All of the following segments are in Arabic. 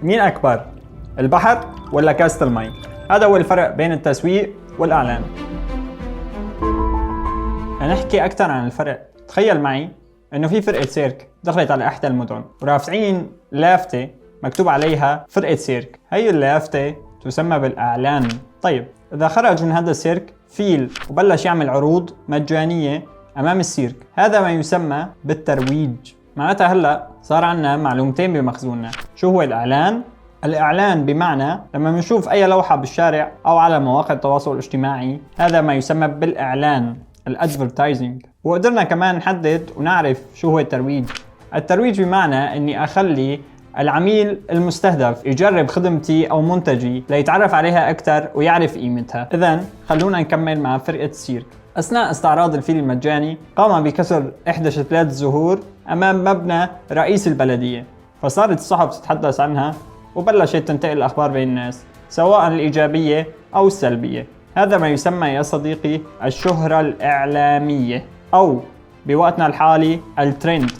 مين أكبر؟ البحر ولا كاسة المي؟ هذا هو الفرق بين التسويق والإعلان. لنحكي أكثر عن الفرق، تخيل معي إنه في فرقة سيرك دخلت على إحدى المدن ورافعين لافتة مكتوب عليها فرقة سيرك. هي اللافتة تسمى بالإعلان. طيب إذا خرج من هذا السيرك فيل وبلش يعمل عروض مجانية أمام السيرك، هذا ما يسمى بالترويج. معناتها هلأ صار عنا معلومتين بمخزوننا. شو هو الإعلان؟ الإعلان بمعنى لما بنشوف أي لوحة بالشارع أو على مواقع التواصل الاجتماعي، هذا ما يسمى بالإعلان، الادفرتايزنج. وقدرنا كمان نحدد ونعرف شو هو الترويج. الترويج بمعنى اني اخلي العميل المستهدف يجرب خدمتي او منتجي ليتعرف عليها اكثر ويعرف قيمتها. اذا خلونا نكمل مع فرقة السيرك. اثناء استعراض الفيل المجاني قام بكسر احدى شتلات الزهور امام مبنى رئيس البلدية، فصارت الصحف تتحدث عنها وبلشت تنتقل الاخبار بين الناس سواء الايجابية او السلبية. هذا ما يسمى يا صديقي الشهرة الإعلامية، أو بوقتنا الحالي الترند.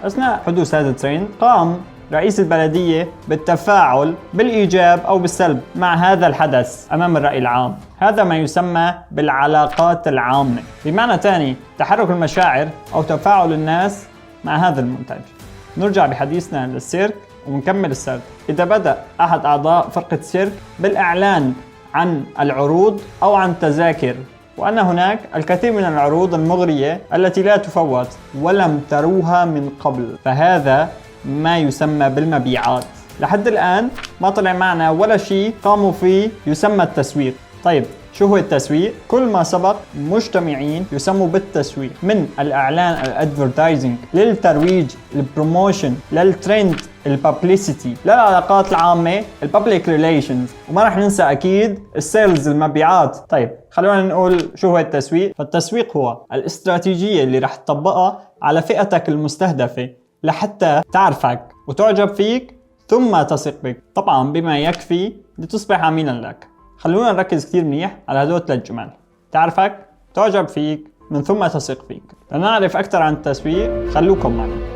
أثناء حدوث هذا الترند قام رئيس البلدية بالتفاعل بالإيجاب أو بالسلب مع هذا الحدث أمام الرأي العام. هذا ما يسمى بالعلاقات العامة، بمعنى ثاني تحرك المشاعر أو تفاعل الناس مع هذا المنتج. نرجع بحديثنا للسيرك ونكمل السرد. إذا بدأ أحد أعضاء فرقة السيرك بالإعلان عن العروض أو عن تذاكر، وأن هناك الكثير من العروض المغرية التي لا تفوت ولم تروها من قبل، فهذا ما يسمى بالمبيعات. لحد الآن ما طلع معنا ولا شيء قاموا فيه يسمى التسويق. طيب شو هو التسويق؟ كل ما سبق مجتمعين يسموا بالتسويق، من الإعلان الادفرتايزنج للترويج البروموشن للترند البابليسيتي للعلاقات العامة البابليك ريليشنز، وما رح ننسى أكيد السيلز المبيعات. طيب خلونا نقول شو هو التسويق. فالتسويق هو الاستراتيجية اللي رح تطبقها على فئتك المستهدفة لحتى تعرفك وتعجب فيك ثم تثق بك، طبعا بما يكفي لتصبح عميلا لك. خلونا نركز كثير منيح على هدول 3 جمل: تعرفك، تعجب فيك، من ثم تثق فيك. لنعرف أكثر عن التسويق خلوكم معنا.